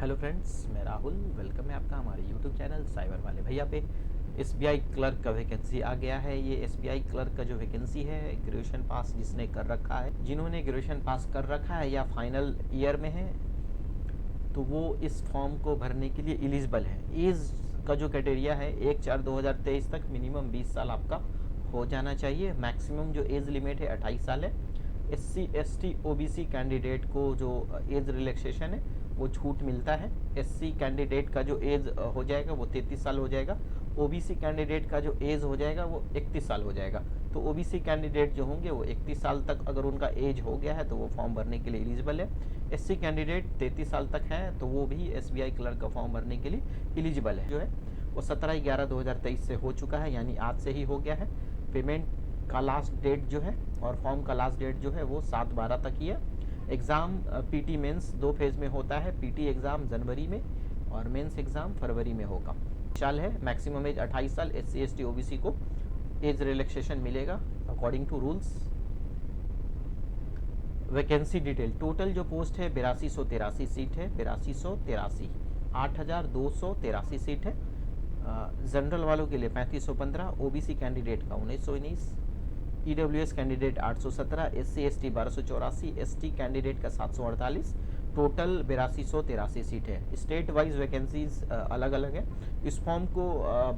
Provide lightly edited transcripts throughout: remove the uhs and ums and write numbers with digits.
Hello friends, मैं Rahul. Welcome है आपका हमारे यूट्यूब चैनल साइबर वाले भैया पे। एसबीआई क्लर्क का वैकेंसी आ गया है। ये एसबीआई क्लर्क का जो वैकेंसी है, ग्रेजुएशन पास जिसने कर रखा है, जिन्होंने ग्रेजुएशन पास कर रखा है या फाइनल ईयर में है, तो वो इस फॉर्म को भरने के लिए एलिजिबल है। एज का जो क्राइटेरिया है 1/4/2023 तक मिनिमम 20 साल आपका हो जाना चाहिए। मैक्सिमम जो एज लिमिट है 28 साल है। SC ST OBC कैंडिडेट को जो एज रिलैक्सेशन है वो छूट मिलता है। SC कैंडिडेट का जो एज हो जाएगा वो 33 साल हो जाएगा। OBC कैंडिडेट का जो एज हो जाएगा वो 31 साल हो जाएगा। तो OBC कैंडिडेट जो होंगे वो 31 साल तक अगर उनका एज हो गया है तो वो फॉर्म भरने के लिए एलिजिबल है। SC कैंडिडेट 33 साल तक है तो वो भी SBI क्लर्क का फॉर्म भरने के लिए एलिजिबल है। जो है वो 17/11/2023 से हो चुका है, यानी आज से ही हो गया है। पेमेंट का लास्ट डेट जो है और फॉर्म का लास्ट डेट जो है वो 7/12 तक ही है। एग्ज़ाम PT मेंस 2 फेज़ में होता है। PT एग्ज़ाम जनवरी में और मेंस एग्ज़ाम फरवरी में होगा। साल है, मैक्सिमम एज 28 साल। SC ST OBC को एज रिलैक्सेशन मिलेगा according to rules. Vacancy detail, total जो पोस्ट है 8283 सीट है। 8283, 8283 सीट है। जनरल वालों के लिए 3515, OBC कैंडिडेट का 1919, EWS candidate 817, SC ST 1284, ST candidate का 748, टोटल 8283 सीट है। स्टेट वाइज वैकेंसीज अलग अलग है। इस फॉर्म को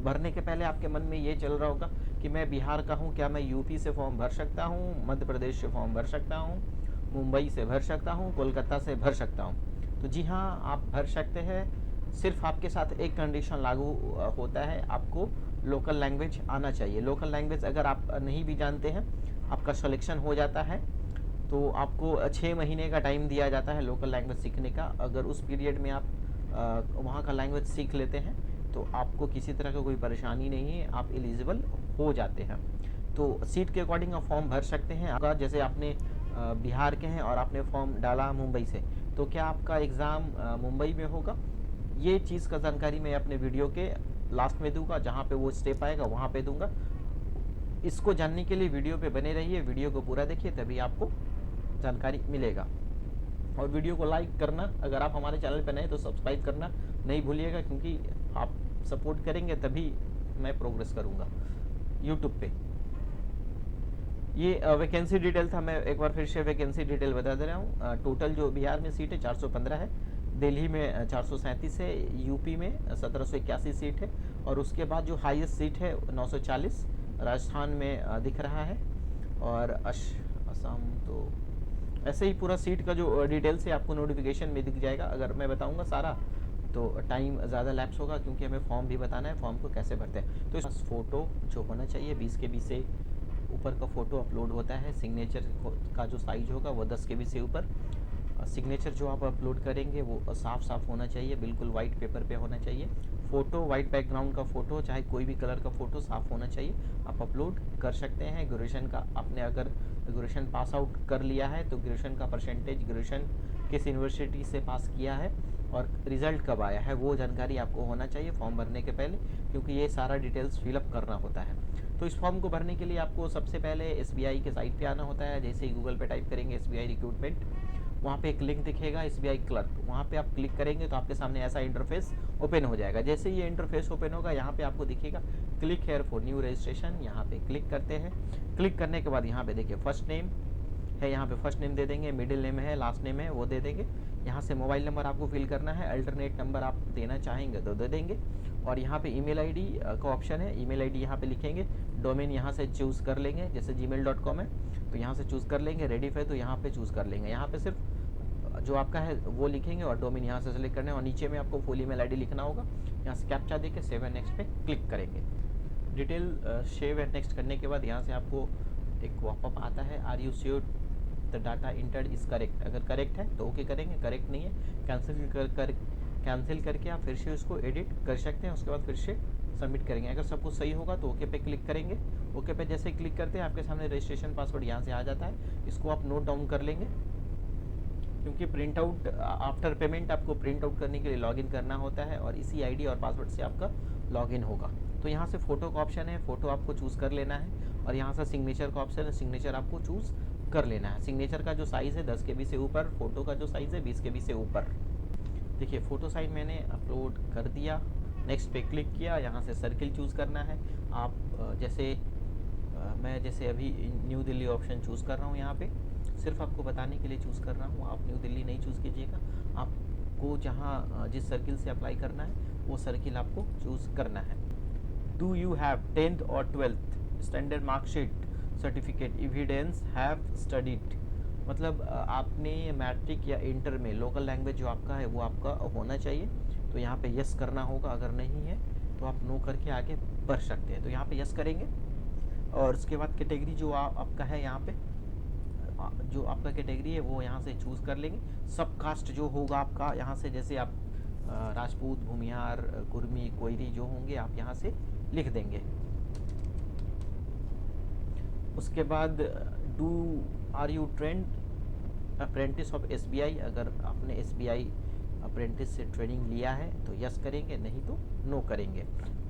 भरने के पहले आपके मन में ये चल रहा होगा कि मैं बिहार का हूँ, क्या मैं यूपी से फॉर्म भर सकता हूँ, मध्य प्रदेश से फॉर्म भर सकता हूँ, मुंबई से भर सकता हूँ, कोलकाता से भर सकता हूँ। तो जी हाँ, आप भर सकते हैं। सिर्फ आपके साथ एक कंडीशन लागू होता है, आपको लोकल लैंग्वेज आना चाहिए। लोकल लैंग्वेज अगर आप नहीं भी जानते हैं, आपका सिलेक्शन हो जाता है तो आपको 6 महीने का टाइम दिया जाता है लोकल लैंग्वेज सीखने का। अगर उस पीरियड में आप वहाँ का लैंग्वेज सीख लेते हैं तो आपको किसी तरह का कोई परेशानी नहीं है, आप एलिजिबल हो जाते हैं। तो सीट के अकॉर्डिंग आप फॉर्म भर सकते हैं। अगर जैसे आपने बिहार के हैं और आपने फॉर्म डाला मुंबई से, तो क्या आपका एग्ज़ाम मुंबई में होगा? ये चीज़ का जानकारी मैं अपने वीडियो के लास्ट में दूंगा, जहाँ पे वो स्टेप आएगा वहाँ पे दूंगा। इसको जानने के लिए वीडियो पे बने रहिए, वीडियो को पूरा देखिए, तभी आपको जानकारी मिलेगा। और वीडियो को लाइक करना, अगर आप हमारे चैनल पे नए तो सब्सक्राइब करना नहीं भूलिएगा, क्योंकि आप सपोर्ट करेंगे तभी मैं प्रोग्रेस करूँगा यूट्यूब पे। ये वैकेंसी डिटेल था। मैं एक बार फिर से वैकेंसी डिटेल बता दे रहा हूँ। टोटल जो बिहार में सीट है 415 है, दिल्ली में 437 है, यूपी में 1781 सीट है, और उसके बाद जो हाईएस्ट सीट है 940 राजस्थान में दिख रहा है, और असम। तो ऐसे ही पूरा सीट का जो डिटेल से आपको नोटिफिकेशन में दिख जाएगा। अगर मैं बताऊंगा सारा तो टाइम ज़्यादा लैप्स होगा, क्योंकि हमें फॉर्म भी बताना है, फॉर्म को कैसे भरते हैं। तो इस फ़ोटो जो होना चाहिए 20 KB से ऊपर का फ़ोटो अपलोड होता है। सिग्नेचर का जो साइज होगा वो 10 KB से ऊपर। सिग्नेचर जो आप अपलोड करेंगे वो साफ साफ होना चाहिए, बिल्कुल वाइट पेपर पे होना चाहिए। फ़ोटो वाइट बैकग्राउंड का फ़ोटो, चाहे कोई भी कलर का फ़ोटो, साफ होना चाहिए। आप अपलोड कर सकते हैं। ग्रेजुएशन का आपने अगर ग्रेजुएशन पास आउट कर लिया है तो ग्रेजुएशन का परसेंटेज, ग्रेजुएशन किस यूनिवर्सिटी से पास किया है और रिज़ल्ट कब आया है, वो जानकारी आपको होना चाहिए फॉर्म भरने के पहले, क्योंकि ये सारा डिटेल्स फिलअप करना होता है। तो इस फॉर्म को भरने के लिए आपको सबसे पहले SBI के साइट पे आना होता है। जैसे ही गूगल पे टाइप करेंगे SBI रिक्रूटमेंट, वहाँ पे एक लिंक दिखेगा SBI क्लर्क, वहाँ पे आप क्लिक करेंगे तो आपके सामने ऐसा इंटरफेस ओपन हो जाएगा। जैसे ये इंटरफेस ओपन होगा, यहाँ पे आपको दिखेगा click here for new registration. यहाँ पे क्लिक करते हैं। क्लिक करने के बाद यहाँ पे देखिए फर्स्ट नेम है, यहाँ पे फर्स्ट नेम दे देंगे, मिडिल नेम है, लास्ट नेम है वो दे देंगे। यहाँ से मोबाइल नंबर आपको फिल करना है, अल्टरनेट नंबर आप देना चाहेंगे तो दे देंगे। और यहाँ पे ईमेल आईडी का ऑप्शन है, ईमेल आईडी यहाँ पे लिखेंगे। डोमेन यहाँ से चूज़ कर लेंगे, जैसे gmail.com है तो यहाँ से चूज़ कर लेंगे। रेडिफ है तो यहाँ पे चूज़ कर लेंगे। यहाँ पे सिर्फ जो आपका है वो लिखेंगे और डोमेन यहाँ से सेलेक्ट करना है, और नीचे में आपको फुल ईमेल आईडी लिखना होगा। यहाँ से कैप्चा दे के सेव एंड नेक्स्ट पे क्लिक करेंगे। डिटेल सेव एंड नेक्स्ट करने के बाद यहाँ से आपको एक पॉपअप आता है, are you sure the data entered is correct. अगर करेक्ट है तो ओके करेंगे, करेक्ट नहीं है कैंसिल करके आप फिर से उसको एडिट कर सकते हैं। उसके बाद फिर से सबमिट करेंगे। अगर सब कुछ सही होगा तो ओके पे क्लिक करेंगे। ओके पे जैसे क्लिक करते हैं आपके सामने रजिस्ट्रेशन पासवर्ड यहाँ से आ जाता है। इसको आप नोट डाउन कर लेंगे, क्योंकि प्रिंट आउट आफ्टर पेमेंट आपको प्रिंट आउट करने के लिए लॉगिन करना होता है, और इसी आईडी और पासवर्ड से आपका लॉगिन होगा। तो यहाँ से फ़ोटो का ऑप्शन है, फ़ोटो आपको चूज़ कर लेना है, और यहाँ से सिग्नेचर का ऑप्शन है, सिग्नेचर आपको चूज़ कर लेना है। सिग्नेचर का जो साइज़ है 10 KB से ऊपर, फ़ोटो का जो साइज़ है 20 KB से ऊपर। देखिए फ़ोटो साइन मैंने अपलोड कर दिया, नेक्स्ट पे क्लिक किया, यहाँ से सर्किल चूज़ करना है। आप मैं जैसे अभी न्यू दिल्ली ऑप्शन चूज़ कर रहा हूँ, यहाँ पे सिर्फ आपको बताने के लिए चूज़ कर रहा हूँ। आप न्यू दिल्ली नहीं चूज़ कीजिएगा, आपको जहाँ जिस सर्किल से अप्लाई करना है वो सर्किल आपको चूज़ करना है। डू यू हैव 10th और 12th standard marksheet certificate evidence have studied, मतलब आपने मैट्रिक या इंटर में लोकल लैंग्वेज जो आपका है वो आपका होना चाहिए, तो यहाँ पे यस करना होगा। अगर नहीं है तो आप नो करके आगे बढ़ सकते हैं। तो यहाँ पे यस करेंगे और उसके बाद कैटेगरी जो आपका है, यहाँ पे जो आपका कैटेगरी है वो यहाँ से चूज़ कर लेंगे। सब कास्ट जो होगा आपका यहाँ से, जैसे आप राजपूत, भूमिहार, कुर्मी, कोयरी जो होंगे आप यहाँ से लिख देंगे। उसके बाद do are you trained apprentice of SBI, अगर आपने SBI अप्रेंटिस से ट्रेनिंग लिया है तो यस करेंगे, नहीं तो नो करेंगे।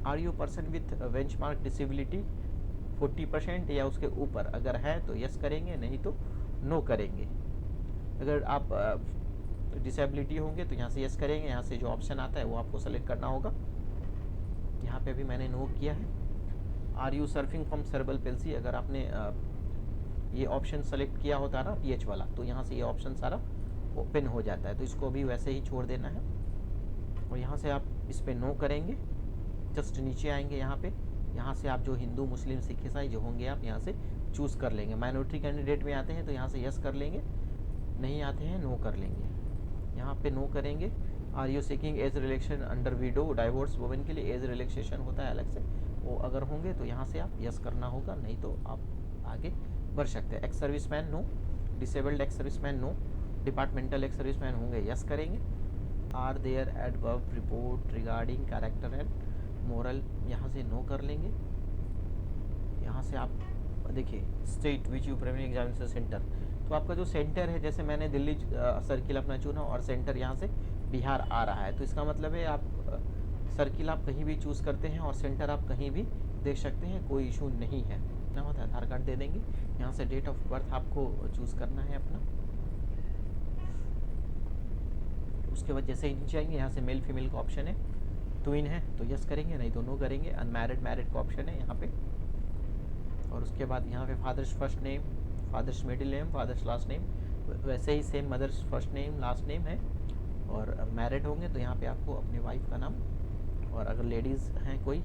Are you person with benchmark disability 40% या उसके ऊपर, अगर है तो यस करेंगे, नहीं तो नो करेंगे। अगर आप डिसेबिलिटी होंगे तो यहाँ से यस करेंगे, यहाँ से जो ऑप्शन आता है वो आपको सेलेक्ट करना होगा। यहाँ पे भी मैंने नो किया है। Are you suffering from cerebral palsy, अगर आपने ये ऑप्शन सेलेक्ट किया होता है ना PH वाला, तो यहाँ से ये ऑप्शन सारा ओपन हो जाता है, तो इसको भी वैसे ही छोड़ देना है। और यहाँ से आप इस पर नो करेंगे, जस्ट नीचे आएंगे यहाँ से आप जो हिंदू, मुस्लिम, सिख, ईसाई जो होंगे आप यहाँ से चूज़ कर लेंगे। माइनॉरिटी कैंडिडेट में आते हैं तो यहाँ से यस कर लेंगे, नहीं आते हैं नो कर लेंगे। यहाँ पे नो करेंगे। Are you seeking age relaxation under widow divorce women, के लिए एज रिलैक्सेशन होता है अलग से, वो अगर होंगे तो यहाँ से आप यस करना होगा, नहीं तो आप आगे बढ़ सकते हैं। Ex serviceman no, disabled ex serviceman no, departmental ex serviceman होंगे यस करेंगे। Are there adverse report regarding character and moral, यहाँ से नो कर लेंगे। यहाँ से आप देखिए state which you primary examination centre, तो आपका जो सेंटर है, जैसे मैंने दिल्ली सर्किल अपना चुना और सेंटर यहाँ से बिहार आ रहा है, तो इसका मतलब है आप सर्किल आप कहीं भी चूज़ करते हैं और सेंटर आप कहीं भी देख सकते हैं, कोई इशू नहीं है ना। होता है आधार कार्ड दे देंगे। यहाँ से डेट ऑफ बर्थ आपको चूज़ करना है अपना। उसके बाद जैसे ही नीचे आएंगे यहाँ से मेल फीमेल का ऑप्शन है, ट्विन है तो यस करेंगे, नहीं तो नो करेंगे। अनमैरिड मैरिड का ऑप्शन है यहाँ पे। और उसके बाद यहाँ पे father's first name, father's middle name, father's last name, वैसे ही same mother's first name last name है। और मैरिड होंगे तो यहाँ पे आपको अपने वाइफ का नाम, और अगर लेडीज़ हैं कोई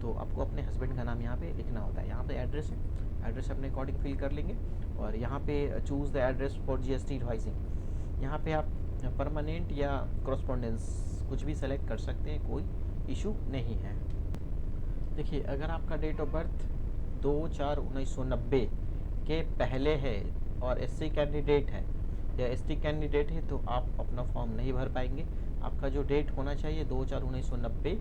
तो आपको अपने हस्बैंड का नाम यहाँ पे लिखना होता है। यहाँ पे एड्रेस है, एड्रेस अपने अकॉर्डिंग फिल कर लेंगे। और यहाँ पे choose the address for GST invoicing, यहाँ पे आप परमानेंट या कॉरस्पॉन्डेंस कुछ भी सेलेक्ट कर सकते हैं, कोई इशू नहीं है। देखिए अगर आपका डेट ऑफ बर्थ 2/4/1990 के पहले है और SC कैंडिडेट है या ST कैंडिडेट है तो आप अपना फॉर्म नहीं भर पाएंगे। आपका जो डेट होना चाहिए 2/4/1990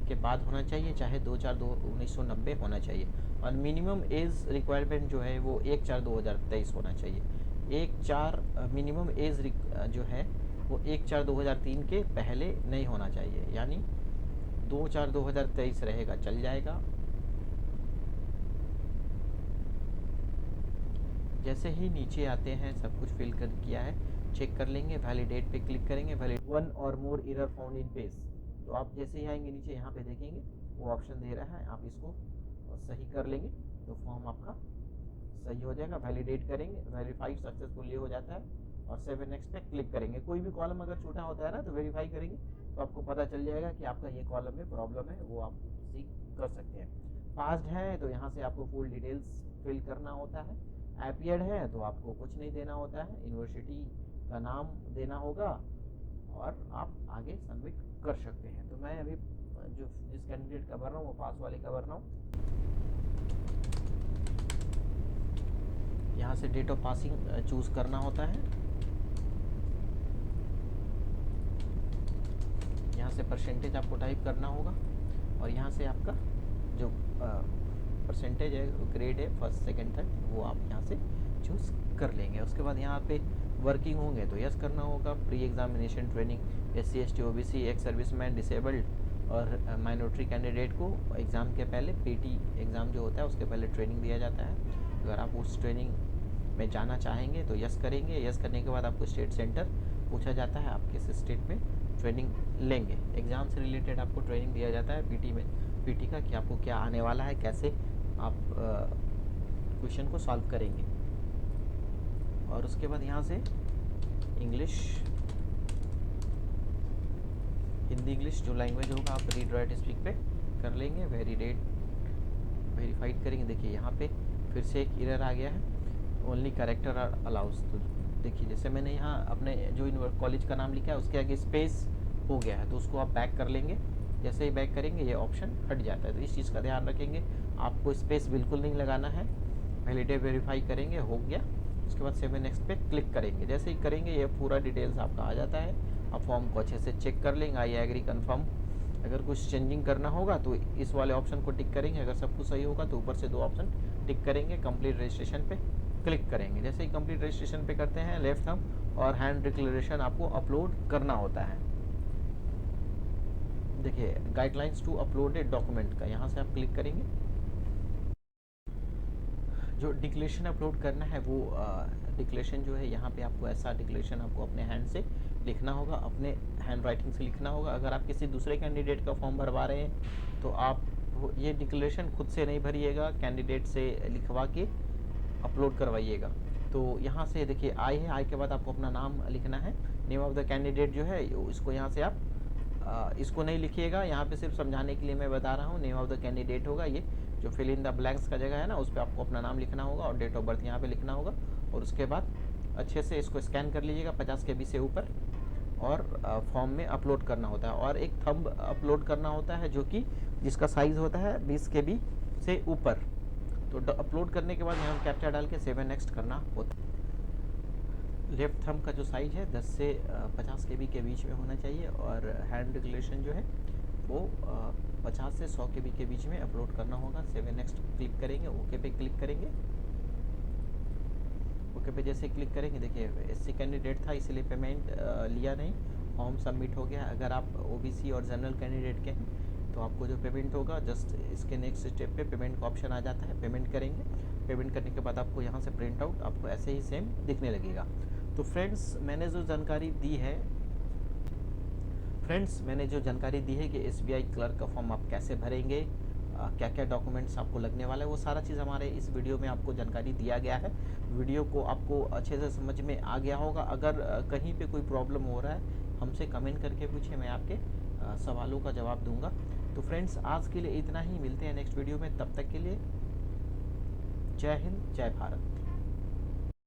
के बाद होना चाहिए, चाहे 2/4/1990 होना चाहिए। और मिनिमम एज रिक्वायरमेंट जो है वो 1/4/2023 होना चाहिए। 1/4 मिनिमम एज जो है वो 1/4/2003 के पहले नहीं होना चाहिए, यानी 2/4/2023 रहेगा, चल जाएगा। जैसे ही नीचे आते हैं सब कुछ फिल कर किया है, चेक कर लेंगे, वैलिडेट पे क्लिक करेंगे। वैलिड 1 और मोर एरर फाउंड इन पेज, तो आप जैसे ही आएंगे नीचे यहाँ पे देखेंगे वो ऑप्शन दे रहा है, आप इसको सही कर लेंगे तो फॉर्म आपका सही हो जाएगा। वैलिडेट करेंगे, वेरीफाई सक्सेसफुली हो जाता है और 7 नेक्स्ट पे क्लिक करेंगे। कोई भी कॉलम अगर छोटा होता है ना तो वेरीफाई करेंगे तो आपको पता चल जाएगा कि आपका ये कॉलम में प्रॉब्लम है, वो आप सीख कर सकते हैं। पास्ड है तो यहाँ से आपको फुल डिटेल्स फिल करना होता है। एपियर्ड है तो आपको कुछ नहीं देना होता है, यूनिवर्सिटी का नाम देना होगा और आप आगे सबमिट कर सकते हैं। तो मैं अभी जो जिस कैंडिडेट का भर रहा हूँ वो पास वाले का भर रहा हूँ। यहाँ से डेट ऑफ पासिंग चूज़ करना होता है, यहाँ से परसेंटेज आपको टाइप करना होगा और यहाँ से आपका जो परसेंटेज है, ग्रेड है, फर्स्ट सेकंड थर्ड, वो आप यहाँ से चूज़ कर लेंगे। उसके बाद यहाँ पे वर्किंग होंगे तो यस करना होगा। Pre examination training SC ST OBC ex serviceman disabled और माइनॉरिटी कैंडिडेट को एग्ज़ाम के पहले PT एग्ज़ाम जो होता है उसके पहले ट्रेनिंग दिया जाता है। अगर आप उस ट्रेनिंग में जाना चाहेंगे तो यस करेंगे। यस करने के बाद आपको स्टेट सेंटर पूछा जाता है, आप किस स्टेट में ट्रेनिंग लेंगे। एग्ज़ाम से रिलेटेड आपको ट्रेनिंग दिया जाता है पीटी का, कि आपको क्या आने वाला है, कैसे आप क्वेश्चन को सॉल्व करेंगे। और उसके बाद यहाँ से इंग्लिश, हिंदी इंग्लिश जो लैंग्वेज होगा आप रीड राइट स्पीक पे कर लेंगे। वेरीफाइड करेंगे। देखिए यहाँ पे फिर से एक एरर आ गया है, ओनली कैरेक्टर आर अलाउज। तो देखिए जैसे मैंने यहाँ अपने जो कॉलेज का नाम लिखा है उसके आगे स्पेस हो गया है, तो उसको आप बैक कर लेंगे। जैसे ही बैक करेंगे ये ऑप्शन हट जाता है, तो इस चीज़ का ध्यान रखेंगे, आपको स्पेस बिल्कुल नहीं लगाना है। वैलिडेट वेरीफाई करेंगे, हो गया। उसके बाद सेव नेक्स्ट पे क्लिक करेंगे। जैसे ही करेंगे ये पूरा डिटेल्स आपका आ जाता है। आप फॉर्म को अच्छे से चेक कर लेंगे, आई एग्री कन्फर्म। अगर कुछ चेंजिंग करना होगा तो इस वाले ऑप्शन को टिक करेंगे, अगर सब कुछ सही होगा तो ऊपर से 2 ऑप्शन टिक करेंगे, कंप्लीट रजिस्ट्रेशन पे क्लिक करेंगे। जैसे ही कंप्लीट रजिस्ट्रेशन पे करते हैं, लेफ्ट थंब और हैंड डिक्लेरेशन आपको अपलोड करना होता है। देखिए गाइडलाइंस टू अपलोडेड डॉक्यूमेंट का यहाँ से आप क्लिक करेंगे। जो डिक्लेरेशन अपलोड करना है वो डिक्लेरेशन जो है यहाँ पे आपको ऐसा डिक्लेरेशन आपको अपने हैंड से लिखना होगा, अपने हैंड राइटिंग से लिखना होगा। अगर आप किसी दूसरे कैंडिडेट का फॉर्म भरवा रहे हैं तो आप ये डिक्लेरेशन खुद से नहीं भरिएगा, कैंडिडेट से लिखवा के अपलोड करवाइएगा। तो यहाँ से देखिए आई है, आई के बाद आपको अपना नाम लिखना है। नेम ऑफ द कैंडिडेट जो है इसको यहाँ से आप इसको नहीं लिखिएगा, यहाँ पे सिर्फ समझाने के लिए मैं बता रहा हूँ। नेम ऑफ द कैंडिडेट होगा ये, जो फिल इन द ब्लैंक्स का जगह है ना, उस पर आपको अपना नाम लिखना होगा और डेट ऑफ बर्थ यहाँ पे लिखना होगा। और उसके बाद अच्छे से इसको स्कैन कर लीजिएगा 50 KB से ऊपर, और फॉर्म में अपलोड करना होता है। और एक थंब अपलोड करना होता है जो कि जिसका साइज़ होता है 20 KB से ऊपर। तो अपलोड करने के बाद यहाँ कैप्चा डाल के सेव नेक्स्ट करना होता है। लेफ्ट थंब का जो साइज है 10 से 50 KB के बीच में होना चाहिए, और हैंड डिक्लेरेशन जो है वो 50 से 100 KB के बीच में अपलोड करना होगा। सेव नेक्स्ट क्लिक करेंगे, ओके पे क्लिक करेंगे। ओके पे जैसे क्लिक करेंगे, देखिए SC कैंडिडेट था इसलिए पेमेंट लिया नहीं, फॉर्म सबमिट हो गया। अगर आप OBC और जनरल कैंडिडेट के हैं तो आपको जो पेमेंट होगा जस्ट इसके नेक्स्ट स्टेप पे पेमेंट का ऑप्शन आ जाता है, पेमेंट करेंगे। पेमेंट करने के बाद आपको यहाँ से प्रिंट आउट आपको ऐसे ही सेम दिखने लगेगा। तो फ्रेंड्स मैंने जो जानकारी दी है कि SBI क्लर्क का फॉर्म आप कैसे भरेंगे, क्या क्या डॉक्यूमेंट्स आपको लगने वाला है, वो सारा चीज़ हमारे इस वीडियो में आपको जानकारी दिया गया है। वीडियो को आपको अच्छे से समझ में आ गया होगा। अगर कहीं पे कोई प्रॉब्लम हो रहा है हमसे कमेंट करके पूछिए, मैं आपके सवालों का जवाब दूंगा। तो फ्रेंड्स आज के लिए इतना ही, मिलते हैं नेक्स्ट वीडियो में, तब तक के लिए जय हिंद जय भारत।